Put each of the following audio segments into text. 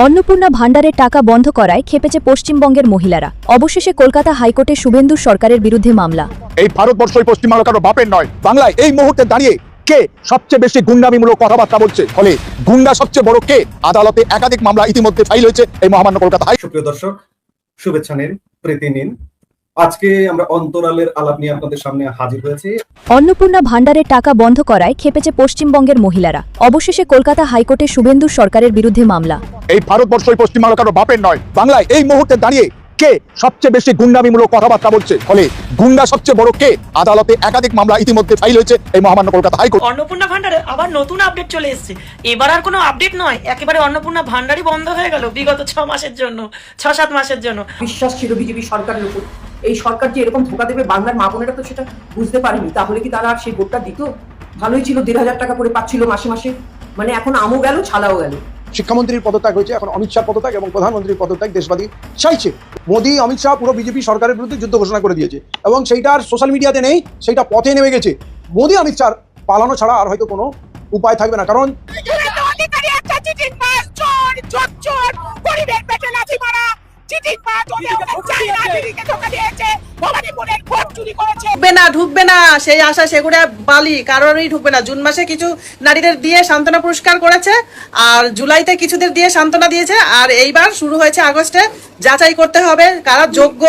অন্নপূর্ণা ভান্ডারের টাকা বন্ধ করায় খেপেছে পশ্চিমবঙ্গের মহিলারা। অবশেষে কলকাতা হাইকোর্টে শুভেন্দু সরকারের বিরুদ্ধে মামলা। এই ভারতবর্ষই পশ্চিমবাংলা কারো বাপের নয়। বাংলায় এই মুহূর্তে দাঁড়িয়ে কে সবচেয়ে বেশি গুন্ডামিমূলক কথাবার্তা বলছে, ফলে গুন্ডা সবচেয়ে বড় কে? আদালতে একাধিক মামলা ইতিমধ্যে ফাইল হয়েছে এই মহামান্য কলকাতা হাই। সুপ্রিয় দর্শক, শুভেচ্ছা নিন, প্রীতি নিন। আজকে আমরা অন্তরালের আলাপ নিয়ে আপনাদের সামনে হাজির হয়েছি। অন্নপূর্ণা ভান্ডারের টাকা বন্ধ করায় খেপেছে পশ্চিমবঙ্গের মহিলারা। অবশেষে কলকাতা হাইকোর্টে শুভেন্দু সরকারের বিরুদ্ধে মামলা। এই ভারতবর্ষই পশ্চিমবাংলা কারো বাপের নয়। বাংলায় এই মুহূর্তে দাঁড়িয়ে কে সবচেয়ে বেশি গুন্ডামিমূলক কথাবার্তা বলছে, ফলে গুন্ডা সবচেয়ে বড় কে? আদালতে একাধিক মামলা ইতিমধ্যে ফাইল হয়েছে এই মহামান্য কলকাতা হাইকোর্ট। অন্নপূর্ণা ভান্ডারে আবার নতুন আপডেট চলে এসেছে। এবার আর কোনো আপডেট নয়, একেবারে অন্নপূর্ণা ভান্ডারই বন্ধ হয়ে গেল বিগত 6 মাসের জন্য, 6-7 মাসের জন্য। বিশ্বাস ছিল বিজেপি সরকারের উপর, এই সরকার যে এরকম ধোকা দেবে বাংলার মা বোনেরা তো সেটা বুঝতে পারেনি। তাহলে কি তারা আর সেই ভোটটা দিত? ভালোই ছিল, 1,500 টাকা করে পাচ্ছিল মাসে মাসে। মানে এখন আমও গেল, ছালাও গেল। শিক্ষামন্ত্রীর পদত্যাগ হয়েছে, এখন অমিত শাহ পদত্যাগ এবং প্রধানমন্ত্রীর পদত্যাগ দেশবাদী চাইছে। মোদী অমিত শাহ পুরো বিজেপি সরকারের বিরুদ্ধে যুদ্ধ ঘোষণা করে দিয়েছে এবং সেইটা আর সোশ্যাল মিডিয়াতে নেই, সেইটা পথে নেমে গেছে। মোদী অমিত শাহ পালানো ছাড়া আর হয়তো কোনো উপায় থাকবে না। কারণ ঢুকবে না সেই আশা সেগুড়া বালি কারোরই ঢুকবে না। জুন মাসে কিছু নারীদের দিয়ে সান্ত্বনা পুরস্কার করেছে, আর জুলাইতে কিছুদের দিয়ে সান্ত্বনা দিয়েছে, আর এইবার শুরু হয়েছে আগস্টে। যাচাই করতে হবে কারা যোগ্য,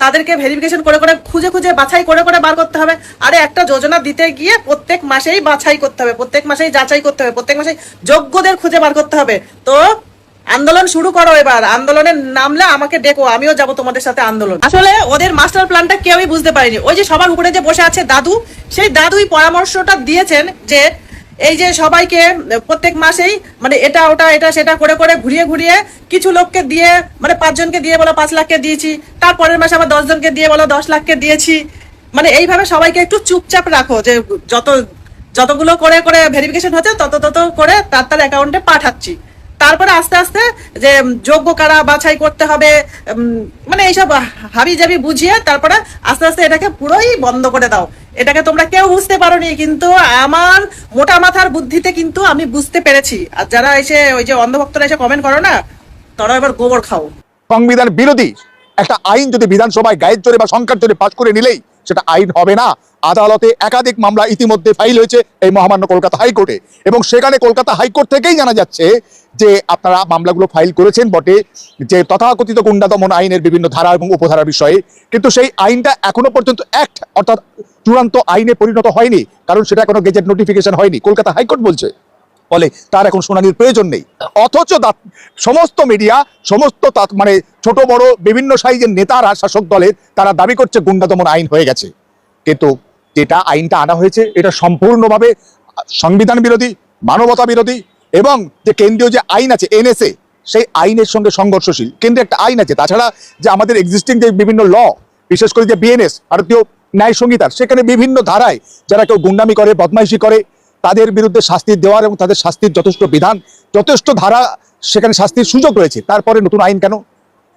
তাদেরকে ভেরিফিকেশন করে করে খুঁজে খুঁজে বাছাই করে করে বার করতে হবে। আরে একটা যোজনা দিতে গিয়ে প্রত্যেক মাসেই বাছাই করতে হবে, প্রত্যেক মাসেই যাচাই করতে হবে, প্রত্যেক মাসেই যোগ্যদের খুঁজে বার করতে হবে। তো আন্দোলন শুরু করো, এবার আন্দোলনের নামলে আমাকে ডেকো, আমিও যাব তোমাদের সাথে আন্দোলন। আসলে ওদের মাস্টার প্ল্যানটা কেউই বুঝতে পারেনি। ওই যে সবার উপরে যে বসে আছে দাদু, সেই দাদুই পরামর্শটা দিয়েছেন যে এই যে সবাইকে প্রত্যেক মাসেই মানে এটা ওটা এটা সেটা করে করে ঘুরিয়ে ঘুরিয়ে কিছু লোককে দিয়ে, মানে 5 জনকে দিয়ে বলো 5 লাখকে দিয়েছি, তারপরের মাসে আবার 10 জনকে দিয়ে বলো 10 লাখকে দিয়েছি। মানে এইভাবে সবাইকে একটু চুপচাপ রাখো, যে যতগুলো করে করে ভেরিফিকেশন হচ্ছে তত করে তার অ্যাকাউন্টে পাঠাচ্ছি। তারপরে আস্তে আস্তে যে যোগ্য কারা বাছাই করতে হবে, মানে এইসব হাবি জাবি বুঝিয়ে তারপরে আস্তে আস্তে এটাকে পুরোই বন্ধ করে দাও। এটাকে তোমরা কেউ বুঝতে পারোনি, কিন্তু আমার মোটা মাথার বুদ্ধিতে কিন্তু আমি বুঝতে পেরেছি। আর যারা এসে ওই যে অন্ধভক্তরা এসে কমেন্ট করো না, তারা এবার গোবর খাও। সংবিধান বিরোধী একটা আইন যদি বিধানসভায় গায়ের জোরে বা সংখ্যার জোরে পাস করে নিলেই সেটা আইন হবে না। আদালতে একাধিক মামলা ইতিমধ্যে ফাইল হয়েছে এই মহামান্য কলকাতা হাইকোর্টে, এবং সেখানে কলকাতা হাইকোর্ট থেকেই জানা যাচ্ছে যে আপনারা মামলাগুলো ফাইল করেছেন বটে, যে তথাকথিত গুন্ডা দমন আইনের বিভিন্ন ধারা এবং উপধারা বিষয়ে, কিন্তু সেই আইনটা এখনো পর্যন্ত অ্যাক্ট অর্থাৎ চূড়ান্ত আইনে পরিণত হয়নি, কারণ সেটা এখনো গেজেট নোটিফিকেশন হয়নি, কলকাতা হাইকোর্ট বলছে। ফলে তার এখন শুনানির প্রয়োজন নেই। অথচ সমস্ত মিডিয়া, সমস্ত মানে ছোট বড় বিভিন্ন সাইজের নেতারা শাসক দলের, তারা দাবি করছে গুন্ডা দমন আইন হয়ে গেছে। কিন্তু যেটা আইনটা আনা হয়েছে এটা সম্পূর্ণভাবে সংবিধান বিরোধী, মানবতা বিরোধী, এবং যে কেন্দ্রীয় যে আইন আছে এনএসএ, সেই আইনের সঙ্গে সংঘর্ষশীল। কেন্দ্রে একটা আইন আছে, তাছাড়া যে আমাদের এক্সিস্টিং যে বিভিন্ন ল, বিশেষ করে যে বিএনএস ভারতীয় ন্যায় সংহিতার, সেখানে বিভিন্ন ধারায় যারা কেউ গুন্ডামি করে, বদমাইশি করে, তাদের বিরুদ্ধে শাস্তি দেওয়ার এবং তাদের শাস্তির যথেষ্ট বিধান, যথেষ্ট ধারা, সেখানে শাস্তির সুযোগ রয়েছে। তারপরে নতুন আইন কেন?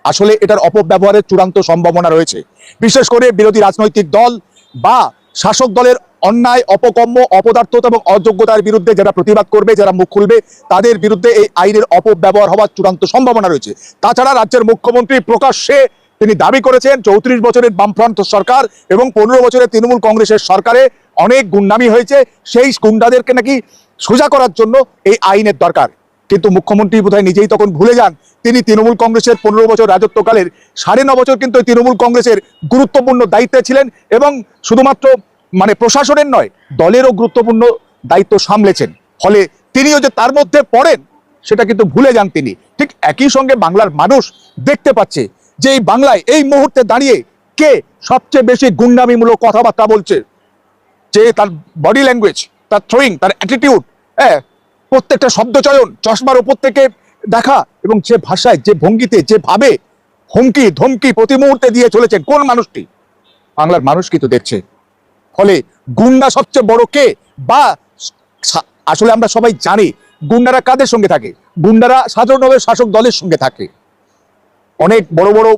আসলে এটার অপব্যবহারের চূড়ান্ত সম্ভাবনা রয়েছে। বিশেষ করে বিরোধী রাজনৈতিক দল বা শাসক দলের অন্যায়, অপকর্ম, অপদার্থতা এবং অযোগ্যতার বিরুদ্ধে যারা প্রতিবাদ করবে, যারা মুখ খুলবে, তাদের বিরুদ্ধে এই আইনের অপব্যবহার হওয়ার চূড়ান্ত সম্ভাবনা রয়েছে। তাছাড়া রাজ্যের মুখ্যমন্ত্রী প্রকাশ্যে তিনি দাবি করেছেন 34 বছরের বামফ্রন্ট সরকার এবং 15 বছরের তৃণমূল কংগ্রেসের সরকারে অনেক গুন্ডামি হয়েছে, সেই গুন্ডাদেরকে নাকি সোজা করার জন্য এই আইনের দরকার। কিন্তু মুখ্যমন্ত্রী বোধহয় নিজেই তখন ভুলে যান তিনি তৃণমূল কংগ্রেসের 15 বছর রাজত্বকালের 9.5 বছর কিন্তু তৃণমূল কংগ্রেসের গুরুত্বপূর্ণ দায়িত্বে ছিলেন, এবং শুধুমাত্র মানে প্রশাসনের নয়, দলেরও গুরুত্বপূর্ণ দায়িত্ব সামলেছেন। ফলে তিনিও যে তার মধ্যে পড়েন সেটা কিন্তু ভুলে যান তিনি। ঠিক একই সঙ্গে বাংলার মানুষ দেখতে পাচ্ছে যে এই বাংলায় এই মুহূর্তে দাঁড়িয়ে কে সবচেয়ে বেশি গুন্ডামিমূলক কথাবার্তা বলছে, যে তার বডি ল্যাঙ্গুয়েজ, তার থ্রোয়িং, তার অ্যাটিটিউড, প্রত্যেকটা শব্দচয়ন, চশমার উপর থেকে দেখা, এবং যে ভাষায়, যে ভঙ্গিতে, যে ভাবে হুমকি ধমকি প্রতি মুহূর্তে দিয়ে চলেছেন কোন মানুষটি? বাংলার মানুষ কিন্তু দেখছে। ফলে গুন্ডা সবচেয়ে বড় কে? বা আসলে আমরা সবাই জানি গুন্ডারা কাদের সঙ্গে থাকে। গুন্ডারা সাধারণভাবে শাসক দলের সঙ্গে থাকে। অনেক বড় বড়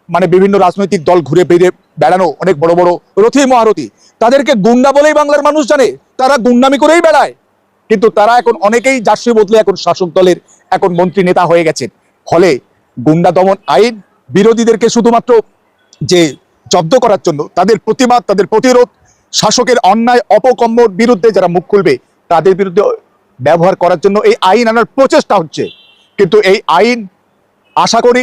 মানে বিভিন্ন রাজনৈতিক দল ঘুরে বেড়ানো অনেক বড় বড় রথী মহারথী, তাদেরকে গুন্ডা বলেই বাংলার মানুষ জানে, তারা গুন্ডামি করেই বেড়ায়। কিন্তু তারা এখন অনেকেই জার্সি বদলে এখন শাসক দলের এখন মন্ত্রী নেতা হয়ে গেছেন। ফলে গুন্ডা দমন আইন বিরোধীদেরকে শুধুমাত্র যে জব্দ করার জন্য, তাদের প্রতিবাদ, তাদের প্রতিরোধ, শাসকের অন্যায় অপকর্মর বিরুদ্ধে যারা মুখ খুলবে তাদের বিরুদ্ধে ব্যবহার করার জন্য এই আইন আনার প্রচেষ্টা হচ্ছে। কিন্তু এই আইন আশা করি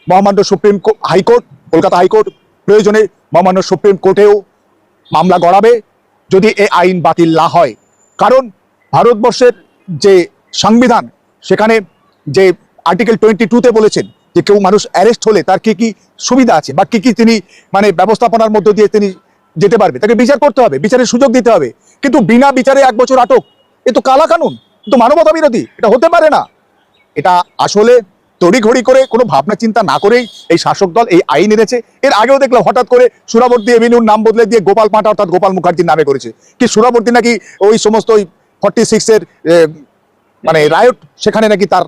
মহামান্য সুপ্রিম হাইকোর্ট, কলকাতা হাইকোর্ট প্রয়োজনে মহামান্য সুপ্রিম কোর্টেও মামলা গড়াবে যদি এই আইন বাতিল না হয়। কারণ ভারতবর্ষের যে সংবিধান, সেখানে যে আর্টিকেল 22-তে বলেছেন যে কেউ মানুষ অ্যারেস্ট হলে তার কি কি সুবিধা আছে বা কি কি তিনি মানে ব্যবস্থাপনার মধ্য দিয়ে তিনি যেতে পারবে, তাকে বিচার করতে হবে, বিচারের সুযোগ দিতে হবে। কিন্তু বিনা বিচারে 1 বছর আটক, এ তো কালা কানুন, তো মানবতা বিরোধী, এটা হতে পারে না। এটা আসলে তড়িঘড়ি করে কোনো ভাবনা চিন্তা না করেই এই শাসক দল এই আইন এনেছে। এর আগেও দেখলাম হঠাৎ করে সুরাবর্তী এভিনিউর নাম বদলে দিয়ে গোপাল পাঁঠা অর্থাৎ গোপাল মুখার্জির নামে করেছে। কি সুরাবর্তী নাকি ওই সমস্ত ওই 46-এর মানে রায়ট, সেখানে নাকি তার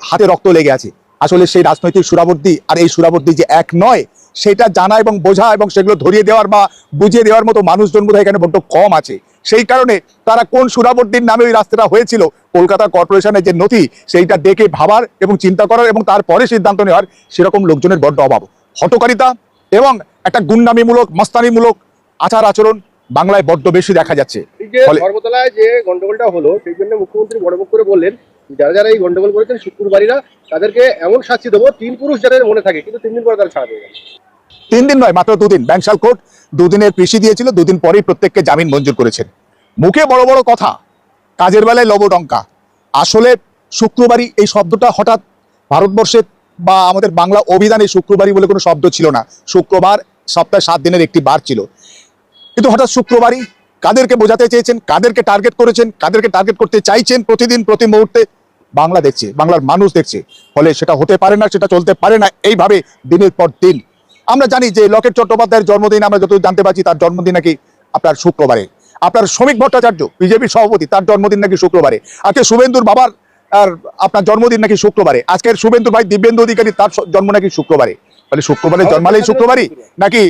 হাতে রক্ত লেগে আছে। আসলে সেই রাজনৈতিক সুরাবর্তী আর এই সুরাবর্তী যে এক নয়, সেটা জানা এবং বোঝা এবং সেগুলো ধরিয়ে দেওয়ার বা বুঝিয়ে দেওয়ার মতো মানুষজন বোধহয় এখানে বড্ড কম আছে। সেই কারণে তারা কোন সুরাবর্তীর নামে ওই রাস্তাটা হয়েছিল, কলকাতা কর্পোরেশনের যে নথি সেইটা দেখে ভাবার এবং চিন্তা করার এবং তারপরে সিদ্ধান্ত নেওয়ার সেরকম লোকজনের বড্ড অভাব। হটকারিতা এবং একটা গুন্ডামিমূলক মস্তানিমূলক আচার আচরণ বাংলায় বড্ড বেশি দেখা যাচ্ছে। ধর্মতলায় যে গন্ডগোলটা হলো সেই জন্য মুখ্যমন্ত্রী বড় মুখ করে বললেন যারা যারা এই গন্ডগোল করেছেন শুক্রবারীরা তাদেরকে এমন শাস্তি দেবো 3 পুরুষ যাদের মনে থাকে, কিন্তু 3 দিন পরে তারা ছাড়া পেয়ে গেল। 3 দিন নয়, মাত্র 2 দিন। ব্যাংশাল কোর্ট 2 দিনের পিসি দিয়েছিল, 2 দিন পরেই প্রত্যেককে জামিন মঞ্জুর করেছেন। মুখে বড় বড় কথা, কাজের বেলায় লবডঙ্কা। আসলে শুক্রবারই এই শব্দটা হঠাৎ ভারতবর্ষে বা আমাদের বাংলা অভিধানে শুক্রবারই বলে কোনো শব্দ ছিল না। শুক্রবার সপ্তাহে 7 দিনের একটি বার ছিল, কিন্তু হঠাৎ শুক্রবারই কাদেরকে বোঝাতে চেয়েছেন, কাদেরকে টার্গেট করেছেন, কাদেরকে টার্গেট করতে চাইছেন প্রতিদিন প্রতি মুহূর্তে বাংলা দেখছে, বাংলার মানুষ দেখছে। ফলে সেটা হতে পারে না, সেটা চলতে পারে না এইভাবে দিনের পর দিন। আমরা জানি যে লকেট চট্টোপাধ্যায়ের জন্মদিন, আমরা যতদূর জানতে পারছি তার জন্মদিন নাকি আপনার শুক্রবারে। আপনার শ্রমিক ভট্টাচার্য বিজেপির সভাপতি, তার জন্মদিন নাকি শুক্রবারে। আজকে শুভেন্দুর বাবার আর আপনার জন্মদিন নাকি শুক্রবারে। আজকের শুভেন্দুর ভাই দিব্যেন্দু অধিকারী, তার জন্ম নাকি শুক্রবারে। তাহলে শুক্রবারে জন্মালেই শুক্রবারই, নাকি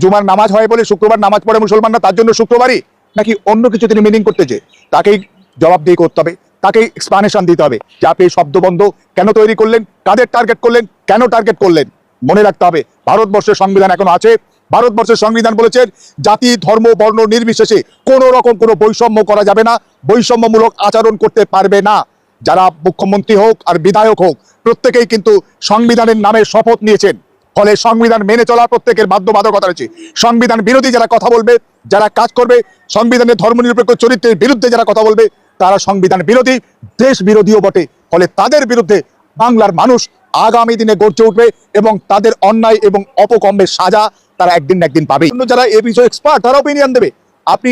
জুমার নামাজ হয় বলে শুক্রবার নামাজ পড়ে মুসলমানরা তার জন্য শুক্রবারই, নাকি অন্য কিছু তিনি মিনিং করতেছে? তাকেই জবাবদিহি করতে হবে, তাকেই এক্সপ্লানেশন দিতে হবে যে আপনি এই শব্দবন্ধ কেন তৈরি করলেন, কাদের টার্গেট করলেন, কেন টার্গেট করলেন। মনে রাখতে হবে ভারতবর্ষের সংবিধান এখনো আছে। ভারতবর্ষের সংবিধান বলেছে জাতি ধর্ম বর্ণ নির্বিশেষে কোনো রকম কোনো বৈষম্য করা যাবে না, বৈষম্যমূলক আচরণ করতে পারবে না। যারা মুখ্যমন্ত্রী হোক আর বিধায়ক হোক প্রত্যেকেই কিন্তু সংবিধানের নামে শপথ নিয়েছেন। ফলে সংবিধান মেনে চলা প্রত্যেকের বাধ্যবাধকতা রয়েছে। সংবিধান বিরোধী যারা কথা বলবে, যারা কাজ করবে, সংবিধানের ধর্মনিরপেক্ষ চরিত্রের বিরুদ্ধে যারা কথা বলবে, তারা সংবিধান বিরোধী, দেশ বিরোধীও বটে। ফলে তাদের বিরুদ্ধে বাংলার মানুষ আগামী দিনে গর্জে উঠবে এবং তাদের অন্যায় এবং অপকর্মের সাজা তারা একদিন না একদিন পাবে। যারা এ বিষয়ে এক্সপার্ট তারা ওপিনিয়ন দেবে। আপনি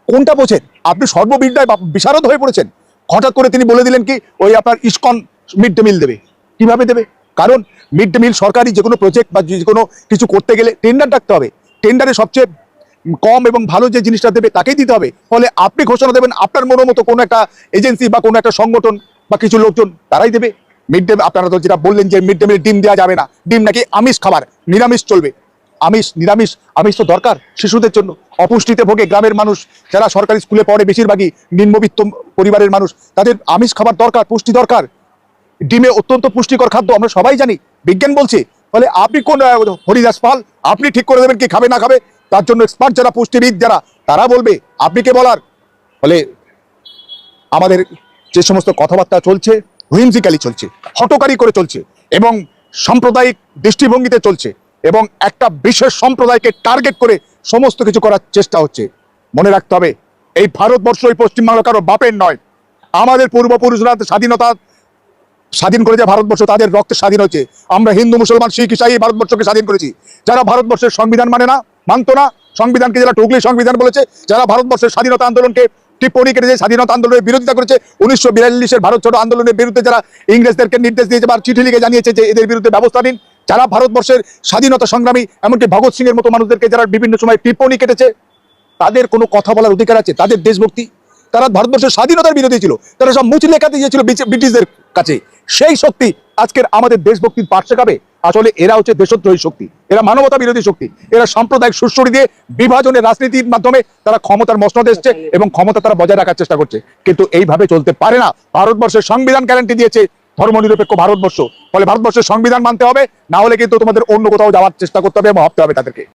কোনটা বোঝেন? আপনি সর্ববিদ্যায় বিশারদ হয়ে পড়েছেন। হঠাৎ করে তিনি বলে দিলেন কি ওই আপনার ইসকন মিড ডে মিল দেবে। কিভাবে দেবে? কারণ মিড ডে মিল সরকারি যে কোনো প্রজেক্ট বা যে কোনো কিছু করতে গেলে টেন্ডার ডাকতে হবে। টেন্ডারে সবচেয়ে কম এবং ভালো যে জিনিসটা দেবে তাকেই দিতে হবে। ফলে আপনি ঘোষণা দেবেন, আপনার মতো কোনো একটা এজেন্সি বা কোনো একটা সংগঠন বা কিছু লোকজন তারাই দেবে। মিড ডে আপনারা তো যেটা বললেন যে মিড ডে মিল ডিম দেওয়া যাবে না, ডিম নাকি আমিষ খাবার, নিরামিষ চলবে। আমিষ নিরামিষ, আমিষ তো দরকার শিশুদের জন্য। অপুষ্টিতে ভোগে গ্রামের মানুষ যারা সরকারি স্কুলে পড়ে, বেশিরভাগই নিম্নবিত্ত পরিবারের মানুষ, তাদের আমিষ খাবার দরকার, পুষ্টি দরকার। ডিমে অত্যন্ত পুষ্টিকর খাদ্য, আমরা সবাই জানি, বিজ্ঞান বলছে। ফলে আপনি কোন হরিদাস পাল, আপনি ঠিক করে দেবেন কি খাবে না খাবে? তার জন্য এক্সপার্ট যারা পুষ্টিবিদ যারা তারা বলবে, আপনি কে বলার? ফলে আমাদের যে সমস্ত কথাবার্তা চলছে হুইমজিক্যালি চলছে, হটকারি করে চলছে এবং সাম্প্রদায়িক দৃষ্টিভঙ্গিতে চলছে এবং একটা বিশেষ সম্প্রদায়কে টার্গেট করে সমস্ত কিছু করার চেষ্টা হচ্ছে। মনে রাখতে হবে এই ভারতবর্ষ এই পশ্চিমবাংলা কারো বাপের নয়। আমাদের পূর্বপুরুষরা স্বাধীন করেছে ভারতবর্ষ, তাদের রক্তে স্বাধীন হয়েছে। আমরা হিন্দু মুসলমান শিখ ইসাই ভারতবর্ষকে স্বাধীন করেছি। যারা ভারতবর্ষের সংবিধান মানতো না, সংবিধানকে যারা টুকলি সংবিধান বলেছে, যারা ভারতবর্ষের স্বাধীনতা আন্দোলনকে টিপ্পণী কেটেছে, স্বাধীনতা আন্দোলনের বিরোধিতা করেছে, 1942-এর ভারত ছাড়ো আন্দোলনের বিরুদ্ধে যারা ইংরেজদেরকে নির্দেশ দিয়েছে বা চিঠি লিখে জানিয়েছে যে এদের বিরুদ্ধে ব্যবস্থা নিন, যারা ভারতবর্ষের স্বাধীনতা সংগ্রামী এমনকি ভগৎ সিং এর মতো মানুষদেরকে যারা বিভিন্ন সময় টিপ্পণী কেটেছে, তাদের কোনো কথা বলার অধিকার আছে? তাদের দেশভক্তি, তারা ভারতবর্ষের স্বাধীনতার বিরোধী ছিল, তারা সব মুচি লেখা দিয়েছিল ব্রিটিশদের কাছে। সেই শক্তি আজকের আমাদের দেশভক্তির পাঠ শেখাবে? আসলে এরা হচ্ছে দেশদ্রোহী শক্তি, এরা মানবতা বিরোধী শক্তি, এরা সাম্প্রদায়িক সুরসুরি দিয়ে বিভাজনের রাজনীতির মাধ্যমে তারা ক্ষমতার মসনদে এসছে এবং ক্ষমতা তারা বজায় রাখার চেষ্টা করছে। কিন্তু এইভাবে চলতে পারে না। ভারতবর্ষের সংবিধান গ্যারান্টি দিয়েছে ধর্মনিরপেক্ষ ভারতবর্ষ, ফলে ভারতবর্ষের সংবিধান মানতে হবে, না হলে কিন্তু তোমাদের অন্য কোথাও যাওয়ার চেষ্টা করতে হবে এবং ভাবতে হবে তাদেরকে।